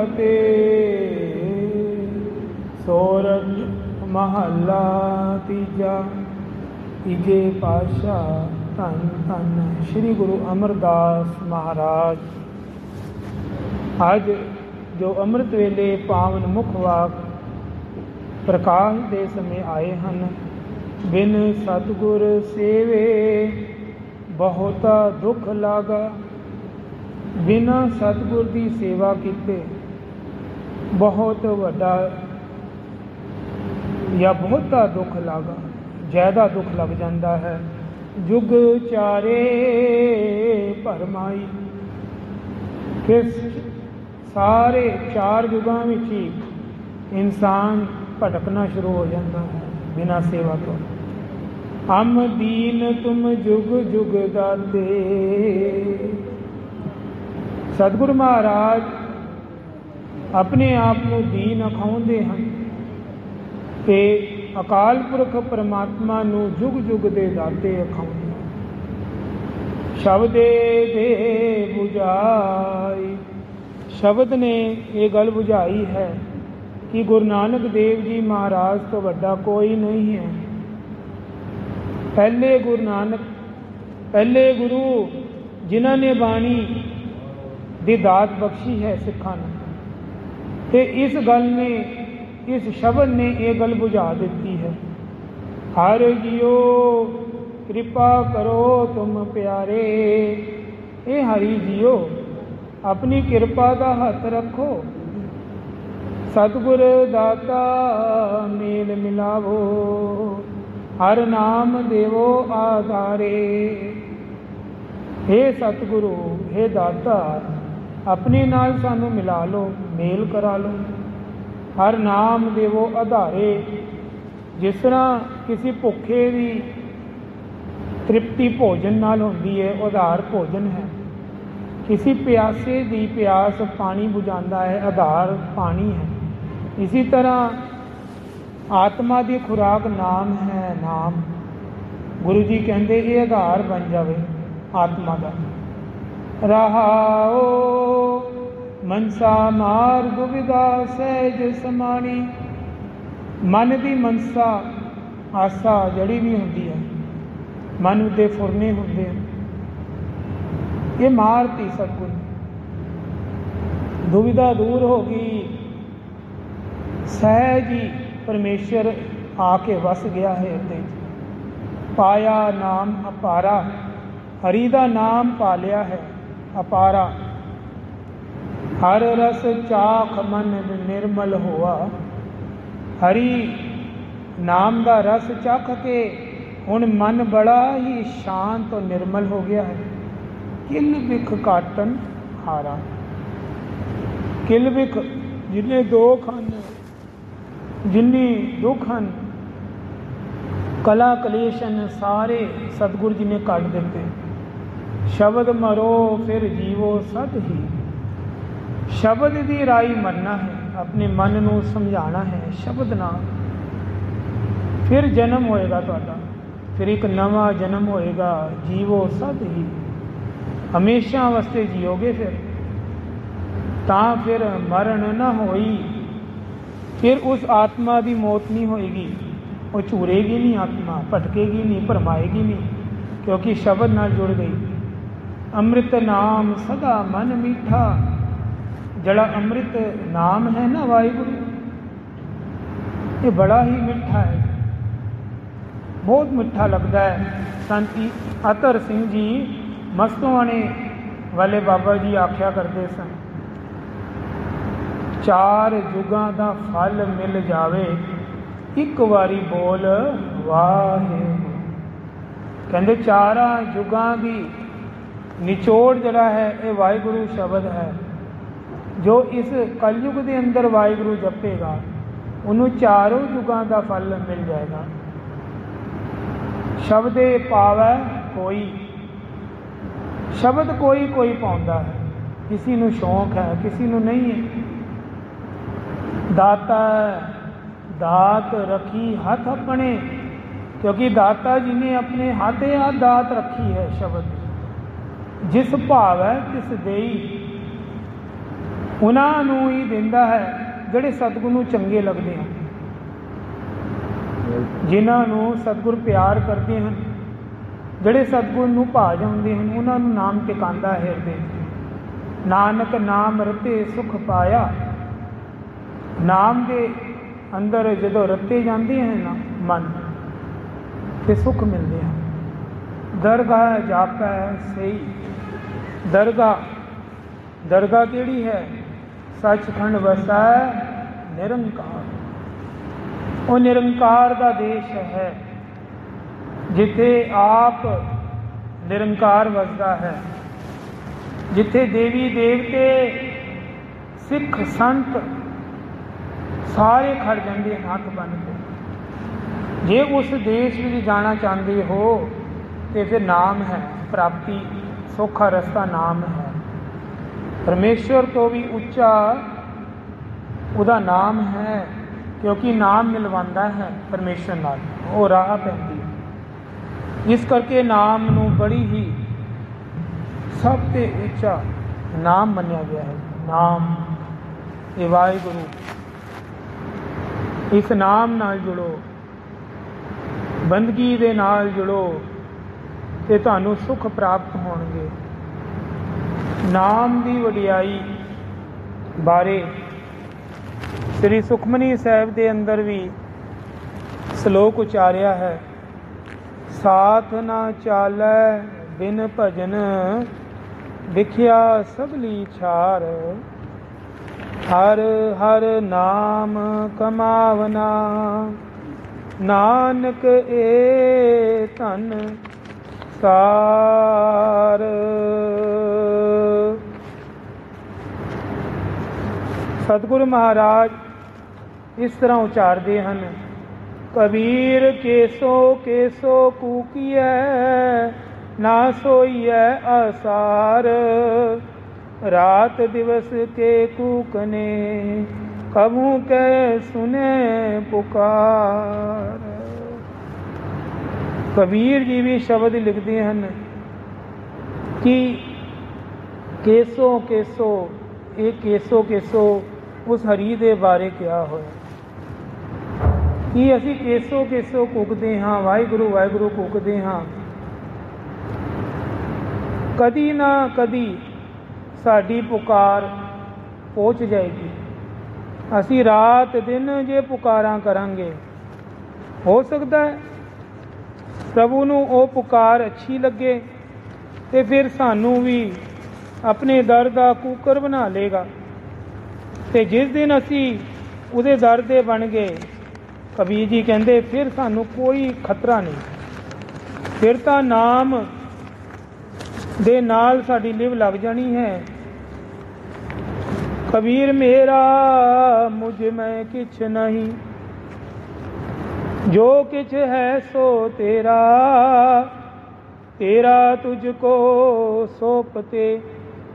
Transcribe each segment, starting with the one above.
ਫਤਿਹ। ਸੋਰਠ ਮਹੱਲਾ ਤੀਜਾ। ਤੀਜੇ ਪਾਤਸ਼ਾਹ ਧੰਨ ਧੰਨ ਸ੍ਰੀ ਗੁਰੂ ਅਮਰਦਾਸ ਮਹਾਰਾਜ। ਅੱਜ ਜੋ ਅੰਮ੍ਰਿਤ ਵੇਲੇ ਪਾਵਨ ਮੁਖ ਵਾਕ ਪ੍ਰਕਾਸ਼ ਦੇ ਸਮੇਂ ਆਏ ਹਨ, ਬਿਨ ਸਤਿਗੁਰ ਸੇਵੇ ਬਹੁਤਾ ਦੁੱਖ ਲਾਗਾ। ਬਿਨਾਂ ਸਤਿਗੁਰ ਦੀ ਸੇਵਾ ਕੀਤੇ ਬਹੁਤ ਵੱਡਾ ਜਾਂ ਬਹੁਤਾ ਦੁੱਖ ਲਾਗਾ, ਜ਼ਿਆਦਾ ਦੁੱਖ ਲੱਗ ਜਾਂਦਾ ਹੈ। ਜੁਗ ਚਾਰੇ ਭਰਮਾਈ, ਕਿਸ ਸਾਰੇ ਚਾਰ ਯੁਗਾਂ ਵਿੱਚ ਹੀ ਇਨਸਾਨ ਭਟਕਣਾ ਸ਼ੁਰੂ ਹੋ ਜਾਂਦਾ ਹੈ ਬਿਨਾਂ ਸੇਵਾ ਤੋਂ। ਹਮ ਦੀਨ ਤੁਮ ਜੁਗ ਜੁਗ ਦਾਤੇ। ਸਤਿਗੁਰੂ ਮਹਾਰਾਜ ਆਪਣੇ ਆਪ ਨੂੰ ਦੀਨ ਅਖਾਉਂਦੇ ਹਨ ਤੇ ਅਕਾਲ ਪੁਰਖ ਪਰਮਾਤਮਾ ਨੂੰ ਜੁਗ ਜੁਗ ਦੇ ਦਾਤੇ ਅਖਾਉਂਦੇ ਹਨ। ਸ਼ਬਦੇ ਦੇ ਬੁਝਾਈ, ਸ਼ਬਦ ਨੇ ਇਹ ਗੱਲ ਬੁਝਾਈ ਹੈ ਕਿ ਗੁਰੂ ਨਾਨਕ ਦੇਵ ਜੀ ਮਹਾਰਾਜ ਤੋਂ ਵੱਡਾ ਕੋਈ ਨਹੀਂ ਹੈ। ਪਹਿਲੇ ਗੁਰੂ ਨਾਨਕ, ਪਹਿਲੇ ਗੁਰੂ ਜਿਨ੍ਹਾਂ ਨੇ ਬਾਣੀ ਦੀ ਦਾਤ ਬਖਸ਼ੀ ਹੈ ਸਿੱਖਾਂ ਨੂੰ, ਤੇ ਇਸ ਗੱਲ ਨੇ, ਇਸ ਸ਼ਬਦ ਨੇ ਇਹ ਗੱਲ ਬੁਝਾ ਦਿੱਤੀ ਹੈ। ਹਰ ਜੀਓ ਕਿਰਪਾ ਕਰੋ ਤੁਮ ਪਿਆਰੇ। ਇਹ ਹਰੀ ਜੀਓ ਆਪਣੀ ਕਿਰਪਾ ਦਾ ਹੱਥ ਰੱਖੋ, ਸਤਿਗੁਰ ਦਾਤਾ ਮੇਲ ਮਿਲਾਵੋ। ਹਰ ਨਾਮ ਦੇਵੋ ਆਧਾਰੇ। ਹੇ ਸਤਿਗੁਰੂ, ਹੇ ਦਾਤਾ, ਆਪਣੇ ਨਾਲ ਸਾਨੂੰ ਮਿਲਾ ਲਓ, ਮੇਲ ਕਰਾ ਲਓ। ਹਰ ਨਾਮ ਦੇਵੋ ਆਧਾਰੇ। ਜਿਸ ਤਰ੍ਹਾਂ ਕਿਸੇ ਭੁੱਖੇ ਦੀ ਤ੍ਰਿਪਤੀ ਭੋਜਨ ਨਾਲ ਹੁੰਦੀ ਹੈ, ਆਧਾਰ ਭੋਜਨ ਹੈ। ਕਿਸੇ ਪਿਆਸੇ ਦੀ ਪਿਆਸ ਪਾਣੀ ਬੁਝਾਉਂਦਾ ਹੈ, ਆਧਾਰ ਪਾਣੀ ਹੈ। ਇਸੀ ਤਰ੍ਹਾਂ ਆਤਮਾ ਦੀ ਖੁਰਾਕ ਨਾਮ ਹੈ। ਨਾਮ ਗੁਰੂ ਜੀ ਕਹਿੰਦੇ ਇਹ ਆਧਾਰ ਬਣ ਜਾਵੇ ਆਤਮਾ ਦਾ। ਰਹਾਓ ਮਨਸਾ ਮਾਰ ਦੁਬਿਧਾ ਸਹਿਜ ਸਮਾਣੀ। ਮਨ ਦੀ ਮਨਸਾ, ਆਸਾ ਜਿਹੜੀ ਵੀ ਹੁੰਦੀ ਹੈ, ਮਨ ਦੇ ਫੁਰਨੇ ਹੁੰਦੇ ਹਨ, ਇਹ ਮਾਰਤੀ ਸਤਿਗੁਰ ਨੇ। ਦੁਬਿਧਾ ਦੂਰ ਹੋ ਗਈ, ਸਹਿਜ ਹੀ ਪਰਮੇਸ਼ਰ ਆ ਕੇ ਵਸ ਗਿਆ ਹੈ ਹਿਰਦੇ 'ਚ। ਪਾਇਆ ਨਾਮ ਅਪਾਰਾ, ਹਰੀ ਦਾ ਨਾਮ ਪਾ ਲਿਆ ਹੈ ਅਪਾਰਾ। ਹਰ ਰਸ ਚਾਖ ਮਨ ਨਿਰਮਲ ਹੋਆ। ਹਰੀ ਨਾਮ ਦਾ ਰਸ ਚੱਖ ਕੇ ਹੁਣ ਮਨ ਬੜਾ ਹੀ ਸ਼ਾਂਤ ਔਰ ਨਿਰਮਲ ਹੋ ਗਿਆ ਹੈ। ਕਿਲ ਬਿਖ ਕਾਟਨ ਹਾਰਾ। ਕਿਲ ਬਿਖ ਜਿੰਨੇ ਦੁੱਖ ਹਨ, ਜਿੰਨੀ ਦੁੱਖ ਹਨ, ਕਲਾ ਕਲੇਸ਼ ਹਨ, ਸਾਰੇ ਸਤਿਗੁਰੂ ਜੀ ਨੇ ਕੱਢ ਦਿੱਤੇ। ਸ਼ਬਦ ਮਰੋ ਫਿਰ ਜੀਵੋ ਸਦ ਹੀ। ਸ਼ਬਦ ਦੀ ਰਾਈ ਮਰਨਾ ਹੈ, ਆਪਣੇ ਮਨ ਨੂੰ ਸਮਝਾਉਣਾ ਹੈ ਸ਼ਬਦ ਨਾਲ। ਫਿਰ ਜਨਮ ਹੋਏਗਾ ਤੁਹਾਡਾ, ਫਿਰ ਇੱਕ ਨਵਾਂ ਜਨਮ ਹੋਏਗਾ। ਜੀਵੋ ਸਦ ਹੀ, ਹਮੇਸ਼ਾ ਵਾਸਤੇ ਜੀਓਗੇ ਫਿਰ। ਤਾਂ ਫਿਰ ਮਰਨ ਨਾ ਹੋਈ, ਫਿਰ ਉਸ ਆਤਮਾ ਦੀ ਮੌਤ ਨਹੀਂ ਹੋਏਗੀ। ਉਹ ਝੂਰੇਗੀ ਨਹੀਂ, ਆਤਮਾ ਭਟਕੇਗੀ ਨਹੀਂ, ਭਰਮਾਏਗੀ ਨਹੀਂ, ਕਿਉਂਕਿ ਸ਼ਬਦ ਨਾਲ ਜੁੜ ਗਈ। ਅੰਮ੍ਰਿਤ ਨਾਮ ਸਦਾ ਮਨ ਮੀਠਾ। ਜਿਹੜਾ ਅੰਮ੍ਰਿਤ ਨਾਮ ਹੈ ਨਾ ਵਾਹਿਗੁਰੂ, ਇਹ ਬੜਾ ਹੀ ਮਿੱਠਾ ਹੈ, ਬਹੁਤ ਮਿੱਠਾ ਲੱਗਦਾ ਹੈ। ਸੰਤ ਅਤਰ ਸਿੰਘ ਜੀ ਮਸਤੋਆਣੇ ਵਾਲੇ ਬਾਬਾ ਜੀ ਆਖਿਆ ਕਰਦੇ ਸਨ, ਚਾਰ ਯੁਗਾਂ ਦਾ ਫਲ ਮਿਲ ਜਾਵੇ, ਇੱਕ ਵਾਰੀ ਬੋਲ ਵਾਹਿਗੁਰੂ। ਕਹਿੰਦੇ ਚਾਰਾਂ ਯੁਗਾਂ ਦੀ ਨਿਚੋੜ ਜਿਹੜਾ ਹੈ ਇਹ ਵਾਹਿਗੁਰੂ ਸ਼ਬਦ ਹੈ। ਜੋ ਇਸ ਕਲਯੁਗ ਦੇ ਅੰਦਰ ਵਾਹਿਗੁਰੂ ਜਪੇਗਾ ਉਹਨੂੰ ਚਾਰੋਂ ਯੁਗਾਂ ਦਾ ਫਲ ਮਿਲ ਜਾਏਗਾ। ਸ਼ਬਦੇ ਪਾਵੈ ਕੋਈ, ਸ਼ਬਦ ਕੋਈ ਕੋਈ ਪਾਉਂਦਾ ਹੈ, ਕਿਸੇ ਨੂੰ ਸ਼ੌਂਕ ਹੈ, ਕਿਸੇ ਨੂੰ ਨਹੀਂ ਹੈ। ਦਾਤਾ ਦਾਤ ਰੱਖੀ ਹੱਥ ਆਪਣੇ, ਕਿਉਂਕਿ ਦਾਤਾ ਜੀ ਨੇ ਆਪਣੇ ਹੱਥ ਦਾਤ ਰੱਖੀ ਹੈ ਸ਼ਬਦ। ਜਿਸ ਭਾਵ ਹੈ ਤਿਸ ਦੇਈ। ਉਹਨਾਂ ਨੂੰ ਹੀ ਦਿੰਦਾ ਹੈ ਜਿਹੜੇ ਸਤਿਗੁਰੂ ਨੂੰ ਚੰਗੇ ਲੱਗਦੇ ਹਨ, ਜਿਨ੍ਹਾਂ ਨੂੰ ਸਤਿਗੁਰ ਪਿਆਰ ਕਰਦੇ ਹਨ, ਜਿਹੜੇ ਸਤਿਗੁਰ ਨੂੰ ਭਾ ਜਾਂਦੇ ਹਨ, ਉਹਨਾਂ ਨੂੰ ਨਾਮ ਟਿਕਾਉਂਦਾ ਹੈ ਹਿਰਦੇ। ਨਾਨਕ ਨਾਮ ਰਤੇ ਸੁਖ ਪਾਇਆ। ਨਾਮ ਦੇ ਅੰਦਰ ਜਦੋਂ ਰਤੇ ਜਾਂਦੇ ਹਨ ਨਾ ਮਨ, ਤੇ ਸੁੱਖ ਮਿਲਦੇ ਹਨ। ਦਰਗਾਹ ਜਾਪੈ ਸਹੀ। ਦਰਗਾਹ ਕਿਹੜੀ ਹੈ? ਸੱਚਖੰਡ ਵਸੈ ਨਿਰੰਕਾਰ। ਉਹ ਨਿਰੰਕਾਰ ਦਾ ਦੇਸ਼ ਹੈ, ਜਿੱਥੇ ਆਪ ਨਿਰੰਕਾਰ ਵਸਦਾ ਹੈ, ਜਿੱਥੇ ਦੇਵੀ ਦੇਵਤੇ ਸਿੱਖ ਸੰਤ ਸਾਰੇ ਖੜ ਜਾਂਦੇ ਹਨ ਹੱਥ ਬੰਨ੍ਹ ਕੇ। ਜੇ ਉਸ ਦੇਸ਼ ਵਿੱਚ ਜਾਣਾ ਚਾਹੁੰਦੇ ਹੋ ਤੇ ਫਿਰ ਨਾਮ ਹੈ ਪ੍ਰਾਪਤੀ, ਸੌਖਾ ਰਸਤਾ ਨਾਮ ਹੈ। ਪਰਮੇਸ਼ਵਰ ਤੋਂ ਵੀ ਉੱਚਾ ਉਹਦਾ ਨਾਮ ਹੈ, ਕਿਉਂਕਿ ਨਾਮ ਮਿਲਵਾਉਂਦਾ ਹੈ ਪਰਮੇਸ਼ਵਰ ਨਾਲ, ਉਹ ਰਾਹ ਪੈਂਦੀ ਹੈ। ਇਸ ਕਰਕੇ ਨਾਮ ਨੂੰ ਬੜੀ ਹੀ ਸਭ ਤੋਂ ਉੱਚਾ ਨਾਮ ਮੰਨਿਆ ਗਿਆ ਹੈ। ਨਾਮ ਇਹ ਵਾਹਿਗੁਰੂ। ਇਸ ਨਾਮ ਨਾਲ ਜੁੜੋ, ਬੰਦਗੀ ਦੇ ਨਾਲ ਜੁੜੋ ਤੇ ਤੁਹਾਨੂੰ ਸੁੱਖ ਪ੍ਰਾਪਤ ਹੋਣਗੇ। ਨਾਮ ਦੀ ਵਡਿਆਈ ਬਾਰੇ ਸ੍ਰੀ ਸੁਖਮਨੀ ਸਾਹਿਬ ਦੇ ਅੰਦਰ ਵੀ ਸ਼ਲੋਕ ਉਚਾਰਿਆ ਹੈ। ਸਾਥ ਨਾ ਚਾਲੈ ਬਿਨ ਭਜਨ, ਵਿਖਿਆ ਸਭਲੀ ਛਾਰ। ਹਰ ਹਰ ਨਾਮ ਕਮਾਵਨਾ, ਨਾਨਕ ਏ ਧਨ ਸਾਰ। ਸਤਿਗੁਰੂ ਮਹਾਰਾਜ ਇਸ ਤਰ੍ਹਾਂ ਉਚਾਰਦੇ ਹਨ। ਕਬੀਰ ਕੇਸੋ ਕੇਸੋ ਕੂਕੀਐ, ਨਾ ਸੋਈਐ ਆਸਾਰ। ਰਾਤ ਦਿਵਸ ਕੇ ਕੂਕਨੇ, ਕਬੂ ਕੈ ਸੁਨੇ ਪੁਕਾਰ। ਕਬੀਰ ਜੀ ਵੀ ਸ਼ਬਦ ਲਿਖਦੇ ਹਨ ਕਿ ਕੇਸੋ ਕੇਸੋ, ਇਹ ਕੇਸੋ ਕੇਸੋ ਉਸ ਹਰੀ ਦੇ ਬਾਰੇ ਕਿਹਾ ਹੋਇਆ ਕਿ ਅਸੀਂ ਕੇਸੋ ਕੇਸੋ ਕੂਕਦੇ ਹਾਂ, ਵਾਹਿਗੁਰੂ ਵਾਹਿਗੁਰੂ ਕੂਕਦੇ ਹਾਂ। ਕਦੀ ਨਾ ਕਦੀ ਸਾਡੀ ਪੁਕਾਰ ਪਹੁੰਚ ਜਾਏਗੀ। ਅਸੀਂ ਰਾਤ ਦਿਨ ਜੇ ਪੁਕਾਰਾਂ ਕਰਾਂਗੇ, ਹੋ ਸਕਦਾ ਹੈ ਪ੍ਰਭੂ ਨੂੰ ਉਹ ਪੁਕਾਰ ਅੱਛੀ ਲੱਗੇ ਤੇ ਫਿਰ ਸਾਨੂੰ ਵੀ ਆਪਣੇ ਦਰ ਦਾ ਕੂਕਰ ਬਣਾ ਲਏਗਾ। ਤੇ ਜਿਸ ਦਿਨ ਅਸੀਂ ਉਹਦੇ ਦਰ ਦੇ ਬਣ ਗਏ, ਕਬੀਰ ਜੀ ਕਹਿੰਦੇ ਫਿਰ ਸਾਨੂੰ ਕੋਈ ਖਤਰਾ ਨਹੀਂ। ਫਿਰ ਤਾਂ ਨਾਮ ਦੇ ਨਾਲ ਸਾਡੀ ਲਿਵ ਲੱਗ ਜਾਣੀ ਹੈ। ਕਬੀਰ ਮੇਰਾ ਮੁਝ ਮੈਂ ਕਿਛ ਨਹੀਂ, ਜੋ ਕਿਛ ਹੈ ਸੋ ਤੇਰਾ। ਤੇਰਾ ਤੁਝ ਕੋ ਸੋਪਤੇ,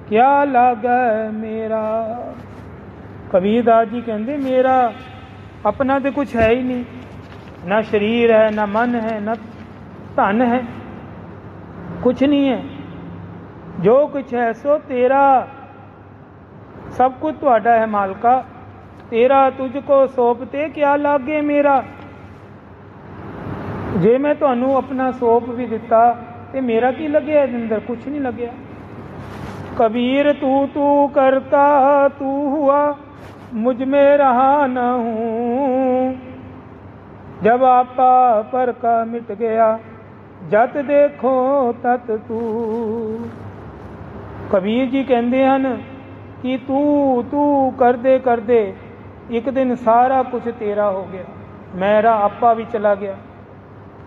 ਕਿਆ ਲਾਗੈ ਮੇਰਾ। ਕਬੀਰ ਦਾਸ ਜੀ ਕਹਿੰਦੇ ਮੇਰਾ ਆਪਣਾ ਤੇ ਕੁਛ ਹੈ ਹੀ ਨਹੀਂ, ਨਾ ਸਰੀਰ ਹੈ, ਨਾ ਮਨ ਹੈ, ਨਾ ਧਨ ਹੈ, ਕੁਛ ਨਹੀਂ ਹੈ। ਜੋ ਕੁਛ ਹੈ ਸੋ ਤੇਰਾ, ਸਭ ਕੁਝ ਤੁਹਾਡਾ ਹੈ ਮਾਲਕਾ। ਤੇਰਾ ਤੁਝ ਕੋ ਸੌਂਪਤੇ, ਕਿਆ ਲਾਗੇ ਮੇਰਾ। ਜੇ ਮੈਂ ਤੁਹਾਨੂੰ ਆਪਣਾ ਸੌਂਪ ਵੀ ਦਿੱਤਾ ਤੇ ਮੇਰਾ ਕੀ ਲੱਗਿਆ ਇਹਦੇ ਅੰਦਰ? ਕੁਛ ਨਹੀਂ ਲੱਗਿਆ। कबीर तू तू करता तू हुआ, मुझ में रहा न हूँ। जब आपा पर का मिट गया, जत देखो तत तू। कबीर जी कहते हैं कि तू तू करदे करदे एक दिन सारा कुछ तेरा हो गया, मेरा आपा भी चला गया,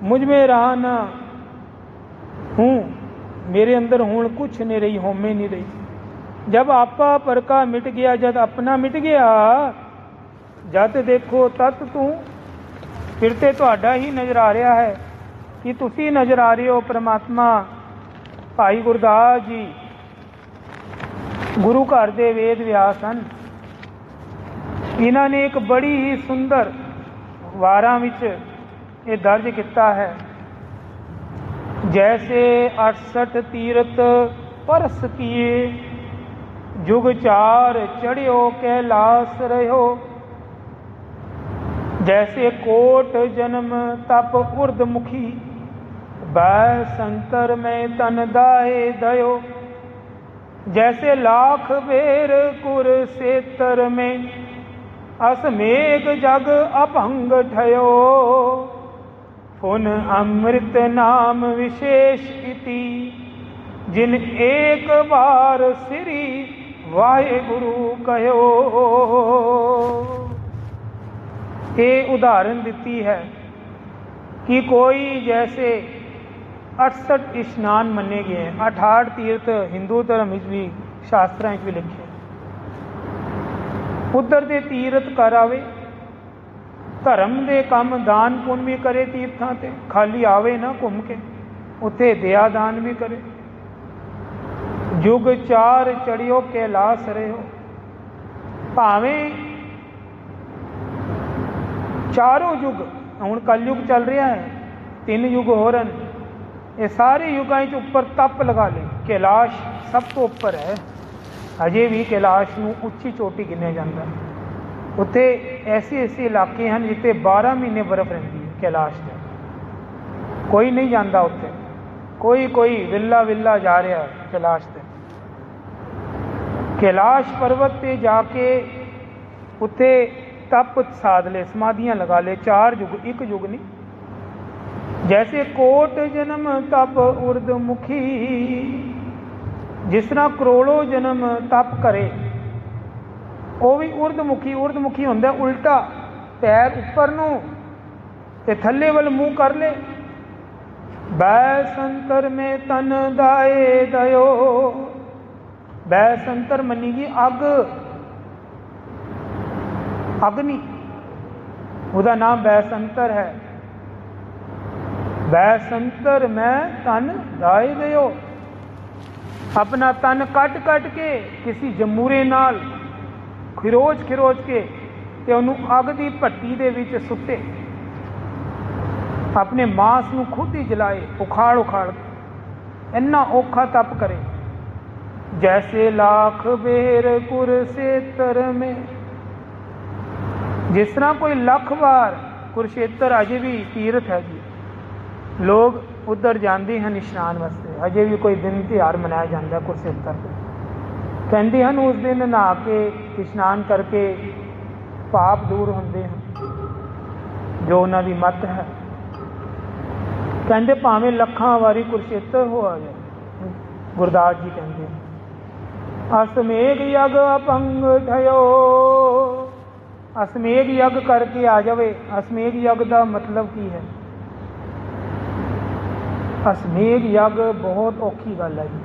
मुझ में रहा ना हूँ, मेरे अंदर हूँ कुछ नहीं रही, होमे नहीं रही। जब आपा पर का मिट गया, जब अपना मिट गया, जत देखो तत तू। फिर ते तुहाडा ही नज़र आ रहा है कि तुसी नज़र आ रहे हो परमात्मा। भाई गुरदास जी गुरु घर दे वेद व्यास हैं, इन्होंने एक बड़ी ही सुंदर वारां विच ये दर्ज किया है। जैसे 68 तीरथ परस किए, जुग चार चढ़ियो कैलाश रहो, जैसे कोट जन्म तप उर्दमुखी, वै संतर में तन दाए दयो, जैसे लाख बेर कुर सेतर में, असमेघ जग अपंग ठयो, पुन अमृत नाम विशेष इति, जिन एक बार श्री वाहेगुरु कहो। ये उदाहरण देती है कि कोई जैसे 68 इशनान मन्ने गए हैं, 68 तीर्थ हिंदू धर्म भी शास्त्रां भी लिखे, उधर दे तीर्थ कर आवे, धर्म दे काम दान पुण्य भी करे, तीर्थां ते खाली आवे ना घूम के, उत्थे दया दान भी करे। जुग चार चढ़ियो कैलाश रहो, भावें चारों युग, हुण कलयुग चल रहा है, 3 युग होर हैं, ये सारे युगां च उपर तप लगा ले, कैलाश सब तो उपर है, अजे भी कैलाश नूं उच्ची चोटी गिनिया जाता है। उत्थे ऐसे ऐसे इलाके हैं जिते 12 महीने बर्फ रहिंदी है कैलाश से, कोई नहीं जाता उत्थे, कोई विला विला जा रहा है कैलाश से। कैलाश पर्वत पे जाके उत्थे तप साध ले, समाधियां लगा ले, 4 युग, 1 युग नहीं। जैसे कोट जन्म तप उर्दमुखी, जिस तरह करोड़ों जन्म तप करे, वो भी उर्दमुखी होंदा उल्टा, पैर उपर नूं ते थल्ले वल मुंह कर ले। बै संतर में तन दाए दयो, बै संतर मनी की अग्नि, उसका नाम बैसंतर है। बैसंतर में तन दाए दयो, अपना तन कट के किसी जमूरे नाल खिरोच के ते उन्होंने अग की भट्टी दे विच सुट्टे, अपने मांस नूं खुद ही जलाए, उखाड़ के, इन्ना औखा तप करे। जैसे लाख बेर कुर सेतर में, जिस तरह कोई लख बार, कुरुक्षेत्र अजे भी तीर्थ है जी, लोग उधर जाते हैं इशनान वास्ते, अजे भी कोई दिन त्यौहार मनाया जाता है कुरुक्षेत्र पर। कहते हैं उस दिन नहा के इशनान करके पाप दूर होंगे हैं, जो उन्होंने मत है। कहते भावें लखां वारी कुरुक्षेत्र हो आ जाए, गुरदास जी कहते हैं असमेघ यग अपंग ठयो, असमेघ यग करके आ जाए। असमेघ यग का मतलब की है? असमेघ यग बहुत औखी गल है जी।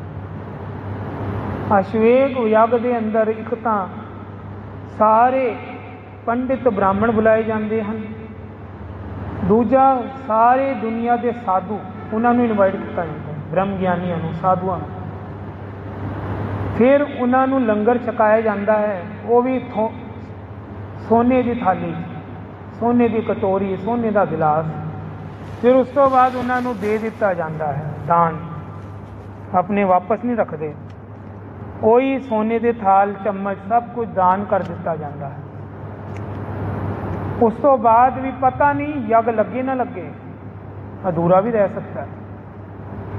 अश्वेघ यग के अंदर एक तो सारे पंडित ब्राह्मण बुलाए जाते हैं, दूजा सारे दुनिया के साधु उन्होंने इनवाइट किया जाता है, ब्रह्म ज्ञानियों साधुओं। फिर उन्होंने लंगर छकाया जाता है, वो भी सोने की थाली, सोने की कटोरी, सोने का गिलास। फिर उस तो बाद उन्होंने दे दिता जाता है दान, अपने वापस नहीं रखते, वही सोने के थाल चम्मच सब कुछ दान कर दिता जाता है। उस तो बाद भी पता नहीं यग लगे ना लगे, अधूरा भी रह सकता है।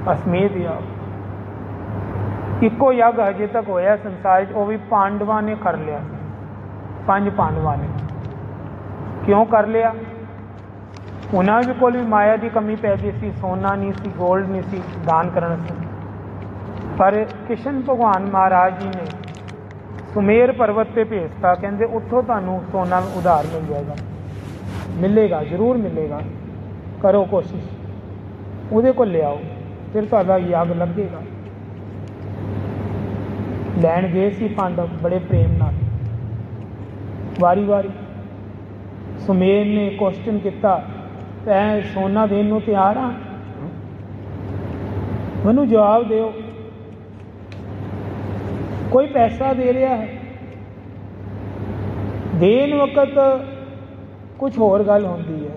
असमेध यग इको यग हजे तक होया संसार, वो भी पांडवां ने कर लिया, 5 पांडवां ने। क्यों कर लिया? उन्होंने कोल भी माया की कमी पै गई सी, सोना नहीं सी, गोल्ड नहीं सी दान करने से। पर कृष्ण भगवान महाराज जी ने सुमेर पर्वत पे भेजता, कहते उठो तुहानू सोना उधार मिल जाएगा, मिलेगा, जरूर मिलेगा, करो कोशिश, उहदे को ले आओ, फिर तुहाडा यग लगेगा। लैन गए सी पांडव बड़े प्रेम नाल, वारी वारी सुमेर ने क्वेश्चन किया, मैं सोना देने को तैयार हाँ, मैनू जवाब दो, कोई पैसा दे रहा है? देन वक्त कुछ होर गल होती है,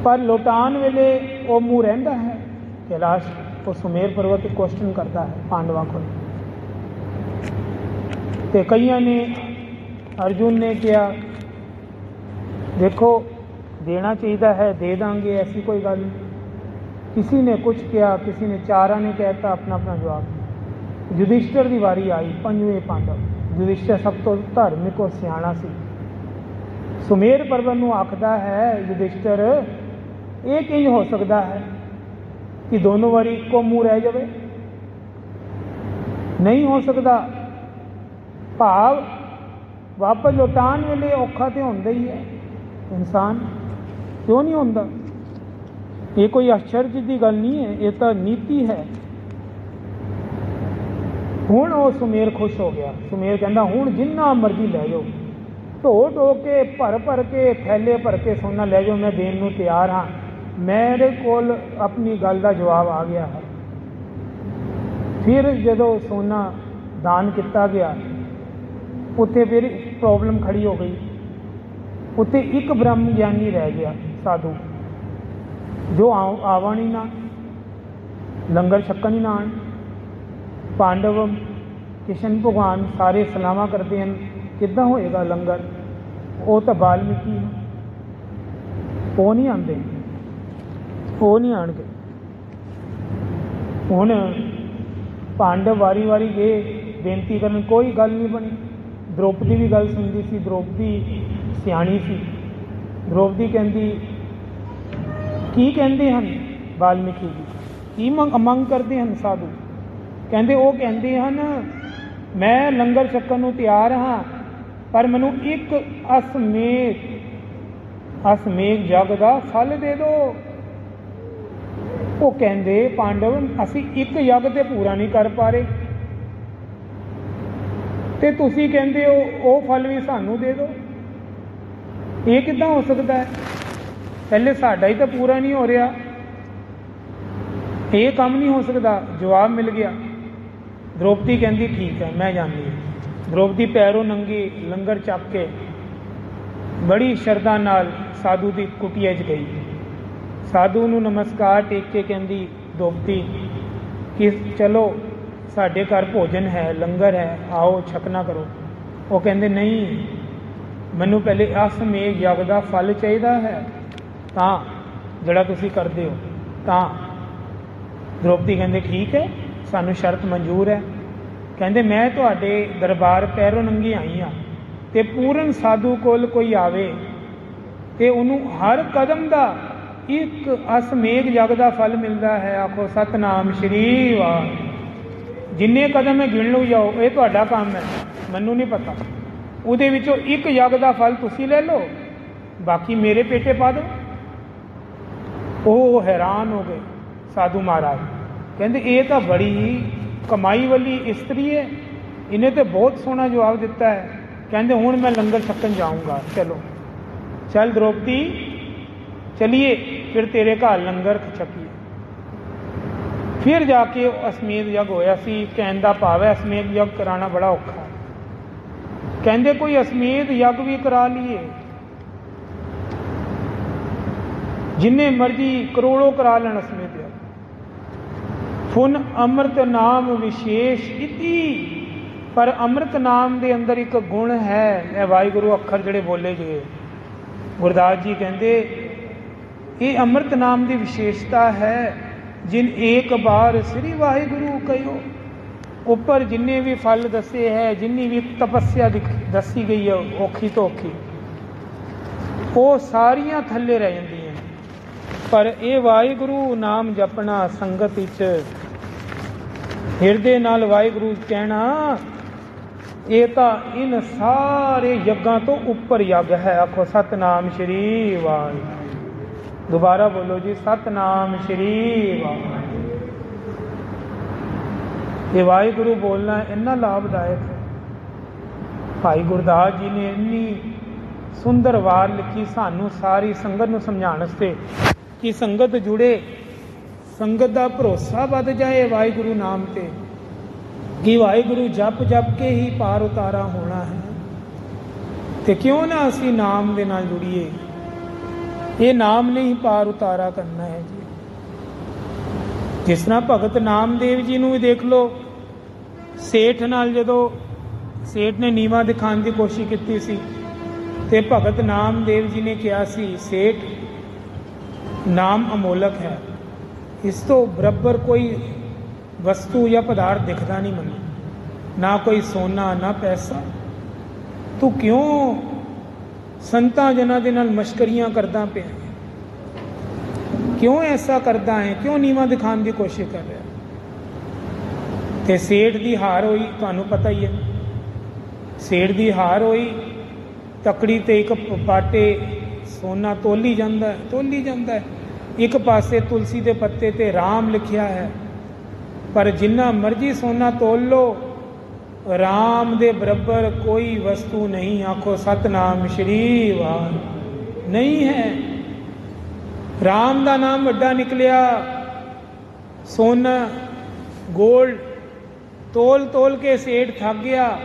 पर लौटान वेले वो मुँह रहिंदा है। कैलाश वो सुमेर पर्वत क्वेश्चन करता है पांडवों को, तो कईयां ने अर्जुन ने किया देखो देना चाहिए है, दे देंगे, ऐसी कोई गल नहीं। किसी ने कुछ किया, किसी ने चारा ने कहता अपना अपना जवाब। युधिष्ठिर की वारी आई, पंजवें पांडव। युधिष्ठिर सब तो धार्मिक और सियाणा सी। सुमेर पर्वत नूं आखदा है युधिष्ठिर ये किंज हो सकता है कि दोनों वारी इको मुँह रह जाए, नहीं हो सकता। भाव वापस लौटान वेले औखा तो होंदा ही है इंसान, क्यों नहीं होंदा? ये कोई आश्चर्य की गल नहीं है, ये तो नीति है। हुण वो सुमेर खुश हो गया। सुमेर कहता हुण जिन्ना मर्जी लै जाओ, ढो के भर के थैले भर के सोना लै जाओ, मैं देन नूं तैयार हाँ। मेरे कोल अपनी गल का जवाब आ गया है। फिर जदों सोना दान किया गया, उत्थे फिर प्रॉब्लम खड़ी हो गई। उत्थे एक ब्रह्म ज्ञानी रह गया साधु, जो आवन ही ना, लंगर छकन ही ना आन। पांडव कृष्ण भगवान सारे सलामा करते हैं, किद्दां होएगा लंगर? वो तो वाल्मीकि है, वो नहीं आते, वो नहीं आएंगे। हुण पांडव वारी वारी गए बेनती करन, कोई गल नहीं बनी। द्रौपदी भी गल सुनती सी, द्रौपदी सियाणी सी। द्रौपदी कहती की कहते हैं वाल्मीकि जी, की मंग करते हैं साधु? कहते वो कहते हैं मैं लंगर छकन नूं तैयार हाँ, पर मैनू एक असमेघ जग का फल दे दो। वो कहते पांडव असी एक यग तो पूरा नहीं कर पा रहे, तो तुसी कहते हो वो फल भी सानू दे दो। ये किद्दां हो सकता है? पहले साडा ही तो पूरा नहीं हो रहा, ये काम नहीं हो सकता। जवाब मिल गया। द्रौपदी कहती ठीक है मैं जानी। द्रौपदी पैरों नंगी लंगर चक के बड़ी शरधा नाल साधु की कुटिया च गई। साधु नूं नमस्कार टेक के कहती द्रौपदी कि चलो साडे घर भोजन है, लंगर है, आओ छकना करो। वो कहते नहीं, मैनू पहले असमेघ यग का फल चाहिए है, तां जिहड़ा तुसीं करदे हो तां। द्रौपदी कहते ठीक है, सानू शर्त मंजूर है। कहते मैं तुहाडे दरबार पैरों नंगी आई हाँ, तो पूर्ण साधु कोल कोई आवे तो उन्होंने हर कदम का एक असमेघ यग का फल मिलता है। आखो सतनाम श्री वाह। जिन्ने कदम है गिन लो जाओ, ये तुहाडा काम है, मैनू नहीं पता। उहदे विचों एक यग का फल तुसीं ले लो, बाकी मेरे पेटे पा दो। वो हैरान हो गए साधु महाराज। कहते ये तो बड़ी कमाई वाली स्त्री है, इन्हें तो बहुत सोहना जवाब दिता है। कहते हुण मैं लंगर छकन जाऊँगा, चलो चल द्रौपदी चलिए, फिर तेरे घर लंगर छकीए। फिर जाके असमेघ यग होया सी। कहने का भाव है असमेघ यग कराना बड़ा औखा है। कहते कोई असमेघ यग भी करा लिए, जिन्ने मर्जी करोड़ों करा लेन असमेघ यग। फुन अमृत नाम विशेष इति, पर अमृत नाम के अंदर एक गुण है। यह वाहिगुरु अखर जड़े बोले गए, गुरदास जी कहते ये अमृत नाम की विशेषता है। जिन एक बार श्री वाहिगुरु कहो, ऊपर जिन्ने भी फल दसे है, जिन्नी भी तपस्या दसी गई है औखी तो औखी, वो सारियां थले रह जांदियां। पर ये वाहिगुरु नाम जपना संगत विच हिरदे नाल वाहिगुरु कहना, ये तो इन सारे यज्ञां तो उपर यज्ञ है। आखो सतनाम श्री वाहिगुरु। दोबारा बोलो जी, सतनाम श्री वाहिगुरु। ये वाहिगुरु बोलना इन्ना लाभदायक है। भाई गुरदास जी ने इन्नी सुंदर वार लिखी सानू सारी संगत नूं समझाउण वास्ते कि संगत जुड़े, संगत का भरोसा बद जाए वाहिगुरु नाम ते, कि वाहिगुरु जप जप के ही पार उतारा होना है। तो क्यों ना असी नाम दे नाल जुड़िए। ये नाम ने ही पार उतारा करना है जी। जिस तरह भगत नामदेव जी नूं भी देख लो, सेठ नाल जदों ਸੇਠ ਨੇ ਨੀਵਾਂ ਦਿਖਾਉਣ ਦੀ ਕੋਸ਼ਿਸ਼ ਕੀਤੀ ਸੀ ਤੇ ਭਗਤ ਨਾਮਦੇਵ ਜੀ ਨੇ ਕਿਹਾ ਸੀ, ਸੇਠ ਨਾਮ ਅਮੋਲਕ ਹੈ, ਇਸ ਤੋਂ ਬਰਾਬਰ ਕੋਈ ਵਸਤੂ ਜਾਂ ਪਦਾਰਥ ਦਿਖਦਾ ਨਹੀਂ ਮੈਨੂੰ, ਨਾ ਕੋਈ ਸੋਨਾ ਨਾ ਪੈਸਾ। ਤੂੰ ਕਿਉਂ ਸੰਤਾਂ ਜਨਾਂ ਦੇ ਨਾਲ ਮਸ਼ਕਰੀਆਂ ਕਰਦਾ ਪਿਆ, ਕਿਉਂ ਐਸਾ ਕਰਦਾ ਹੈ, ਕਿਉਂ ਨੀਵਾਂ ਦਿਖਾਉਣ ਦੀ ਕੋਸ਼ਿਸ਼ ਕਰ ਰਿਹਾ। ਤੇ ਸੇਠ ਦੀ ਹਾਰ ਹੋਈ, ਤੁਹਾਨੂੰ ਪਤਾ ਹੀ ਹੈ, ਸੇਠ ਦੀ ਹਾਰ ਹੋਈ। ਤਕੜੀ ਤੇ ਇੱਕ ਪਾਟੇ ਸੋਨਾ ਤੋਲੀ ਜਾਂਦਾ ਹੈ। ਇੱਕ ਪਾਸੇ ਤੁਲਸੀ ਦੇ ਪੱਤੇ ਤੇ ਰਾਮ ਲਿਖਿਆ ਹੈ, ਪਰ ਜਿੰਨਾ ਮਰਜ਼ੀ ਸੋਨਾ ਤੋਲ ਲੋ, ਰਾਮ ਦੇ ਬਰਾਬਰ ਕੋਈ ਵਸਤੂ ਨਹੀਂ। ਆਖੋ ਸਤਨਾਮ ਸ਼੍ਰੀ ਵਾਹਿਗੁਰੂ। ਨਹੀਂ ਹੈ। ਰਾਮ ਦਾ ਨਾਮ ਵੱਡਾ ਨਿਕਲਿਆ। ਸੋਨਾ ਗੋਲਡ ਤੋਲ ਕੇ ਸੇਠ ਥੱਕ ਗਿਆ,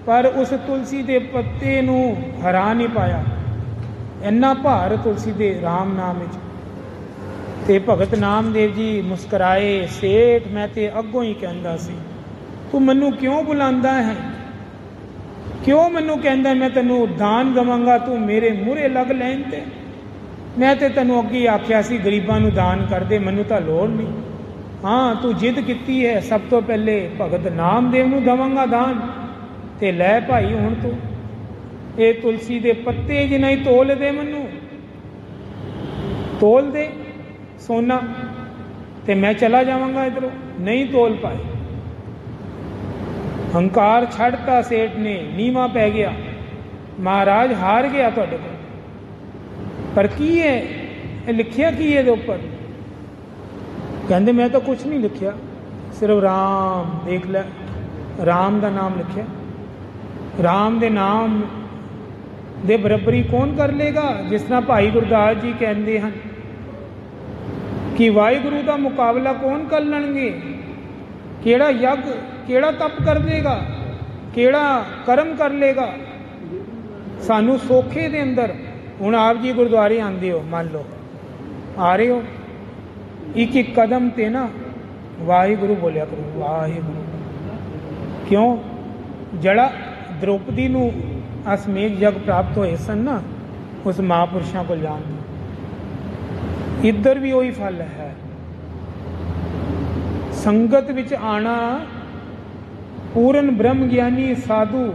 ਪਰ ਉਸ ਤੁਲਸੀ ਦੇ ਪੱਤੇ ਨੂੰ ਹਰਾ ਨਹੀਂ ਪਾਇਆ। ਇੰਨਾ ਭਾਰ ਤੁਲਸੀ ਦੇ ਰਾਮ ਨਾਮ ਵਿੱਚ। ਤੇ ਭਗਤ ਨਾਮਦੇਵ ਜੀ ਮੁਸਕਰਾਏ, ਸੇਠ ਮੈਂ ਤੇ ਅੱਗੋਂ ਹੀ ਕਹਿੰਦਾ ਸੀ, ਤੂੰ ਮੈਨੂੰ ਕਿਉਂ ਬੁਲਾਉਂਦਾ ਹੈ, ਕਿਉਂ ਮੈਨੂੰ ਕਹਿੰਦਾ ਮੈਂ ਤੈਨੂੰ ਦਾਨ ਦੇਵਾਂਗਾ, ਤੂੰ ਮੇਰੇ ਮੂਹਰੇ ਲੱਗ ਲੈਣ ਤੇ। ਮੈਂ ਤੇ ਤੈਨੂੰ ਅੱਗੇ ਆਖਿਆ ਸੀ ਗਰੀਬਾਂ ਨੂੰ ਦਾਨ ਕਰ ਦੇ, ਮੈਨੂੰ ਤਾਂ ਲੋੜ ਨਹੀਂ। ਹਾਂ ਤੂੰ ਜਿੱਦ ਕੀਤੀ ਹੈ ਸਭ ਤੋਂ ਪਹਿਲੇ ਭਗਤ ਨਾਮਦੇਵ ਨੂੰ ਦੇਵਾਂਗਾ ਦਾਨ, ਤੇ ਲੈ ਭਾਈ ਹੁਣ ਤੂੰ ਇਹ ਤੁਲਸੀ ਦੇ ਪੱਤੇ ਜਿਹਾ ਹੀ ਤੋਲ ਦੇ, ਮੈਨੂੰ ਤੋਲ ਦੇ ਸੋਨਾ, ਤੇ ਮੈਂ ਚਲਾ ਜਾਵਾਂਗਾ ਇੱਧਰੋਂ। ਨਹੀਂ ਤੋਲ ਪਾਏ। ਹੰਕਾਰ ਛੱਡਤਾ ਸੇਠ ਨੇ, ਨੀਵਾਂ ਪੈ ਗਿਆ। ਮਹਾਰਾਜ ਹਾਰ ਗਿਆ ਤੁਹਾਡੇ ਕੋਲ। ਪਰ ਕੀ ਹੈ ਇਹ ਲਿਖਿਆ, ਕੀ ਇਹਦੇ ਉੱਪਰ? ਕਹਿੰਦੇ ਮੈਂ ਤਾਂ ਕੁਛ ਨਹੀਂ ਲਿਖਿਆ, ਸਿਰਫ ਰਾਮ ਦੇਖ ਲੈ, ਰਾਮ ਦਾ ਨਾਮ ਲਿਖਿਆ। ਰਾਮ ਦੇ ਨਾਮ ਦੇ ਬਰਾਬਰੀ ਕੌਣ ਕਰ ਲੇਗਾ? ਜਿਸ ਤਰ੍ਹਾਂ ਭਾਈ ਗੁਰਦਾਸ ਜੀ ਕਹਿੰਦੇ ਹਨ ਕਿ ਵਾਹਿਗੁਰੂ ਦਾ ਮੁਕਾਬਲਾ ਕੌਣ ਕਰ ਲੈਣਗੇ? ਕਿਹੜਾ ਯੱਗ, ਕਿਹੜਾ ਤਪ ਕਰ ਦੇਗਾ, ਕਿਹੜਾ ਕਰਮ ਕਰ ਲੇਗਾ? ਸਾਨੂੰ ਸੋਖੇ ਦੇ ਅੰਦਰ, ਹੁਣ ਆਪ ਜੀ ਗੁਰਦੁਆਰੇ ਆਉਂਦੇ ਹੋ, ਮੰਨ ਲਓ ਆ ਰਹੇ ਹੋ, ਇੱਕ ਇੱਕ ਕਦਮ ਤੇ ਨਾ ਵਾਹਿਗੁਰੂ ਬੋਲਿਆ ਕਰੋ, ਵਾਹਿਗੁਰੂ। ਕਿਉਂ? ਜਿਹੜਾ ਦ੍ਰੋਪਦੀ ਨੂੰ ਅਸਮੇਧ ਜਗ ਪ੍ਰਾਪਤ ਹੋਏ ਸਨ ਨਾ, ਉਸ ਮਹਾਂਪੁਰਸ਼ਾਂ ਕੋਲ ਜਾਣ ਦਾ, ਇੱਧਰ ਵੀ ਉਹੀ ਫਲ ਹੈ। ਸੰਗਤ ਵਿੱਚ ਆਣਾ, ਪੂਰਨ ਬ੍ਰਹਮ ਗਿਆਨੀ ਸਾਧੂ,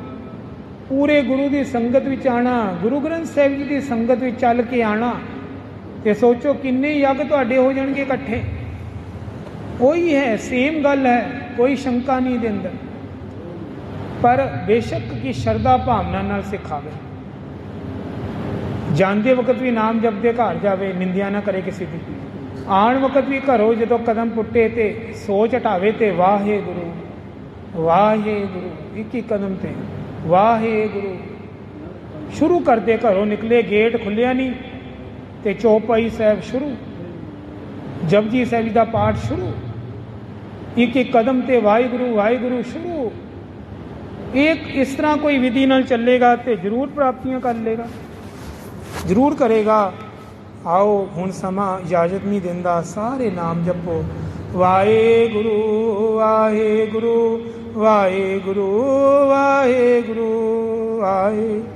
ਪੂਰੇ ਗੁਰੂ ਦੀ ਸੰਗਤ ਵਿੱਚ ਆਣਾ, ਗੁਰੂ ਗ੍ਰੰਥ ਸਾਹਿਬ ਜੀ ਦੀ ਸੰਗਤ ਵਿੱਚ ਚੱਲ ਕੇ ਆਣਾ, ਤੇ ਸੋਚੋ ਕਿੰਨੇ ਯੱਗ ਤੁਹਾਡੇ ਹੋ ਜਾਣਗੇ ਇਕੱਠੇ। ਉਹੀ ਹੈ, ਸੇਮ ਗੱਲ ਹੈ, ਕੋਈ ਸ਼ੰਕਾ ਨਹੀਂ ਦੇ ਅੰਦਰ। ਪਰ ਬੇਸ਼ੱਕ ਕੀ ਸ਼ਰਧਾ ਭਾਵਨਾ ਨਾਲ ਸਿਖਾਵੇ, ਜਾਂਦੇ ਵਕਤ ਵੀ ਨਾਮ ਜਪਦੇ ਘਰ ਜਾਵੇ, ਨਿੰਦਿਆ ਨਾ ਕਰੇ ਕਿਸੇ ਦੀ। ਆਉਣ ਵਕਤ ਵੀ ਘਰੋਂ ਜਦੋਂ ਕਦਮ ਪੁੱਟੇ ਤੇ ਸੋਚ ਹਟਾਵੇ ਤੇ ਵਾਹਿਗੁਰੂ ਵਾਹਿਗੁਰੂ, ਇੱਕ ਹੀ ਕਦਮ ਤੇ ਵਾਹਿਗੁਰੂ। ਸ਼ੁਰੂ ਕਰਦੇ ਘਰੋਂ ਨਿਕਲੇ, ਗੇਟ ਖੁੱਲਿਆ ਨਹੀਂ ਤੇ ਚੌਪਾਈ ਸਾਹਿਬ ਸ਼ੁਰੂ, ਜਪਜੀ ਸਾਹਿਬ ਦਾ ਪਾਠ ਸ਼ੁਰੂ, ਇੱਕ ਇੱਕ ਕਦਮ ਤੇ ਵਾਹਿਗੁਰੂ ਵਾਹਿਗੁਰੂ ਸ਼ੁਰੂ। ਇੱਕ ਇਸ ਤਰ੍ਹਾਂ ਕੋਈ ਵਿਧੀ ਨਾਲ ਚੱਲੇਗਾ ਤੇ ਜ਼ਰੂਰ ਪ੍ਰਾਪਤੀਆਂ ਕਰ ਲੇਗਾ, ਜ਼ਰੂਰ ਕਰੇਗਾ। ਆਓ ਹੁਣ ਸਮਾਂ ਇਜਾਜ਼ਤ ਨਹੀਂ ਦਿੰਦਾ, ਸਾਰੇ ਨਾਮ ਜਪੋ, ਵਾਹਿਗੁਰੂ ਵਾਹਿਗੁਰੂ ਵਾਹਿਗੁਰੂ ਵਾਹਿਗੁਰੂ ਵਾਹਿਗੁਰੂ।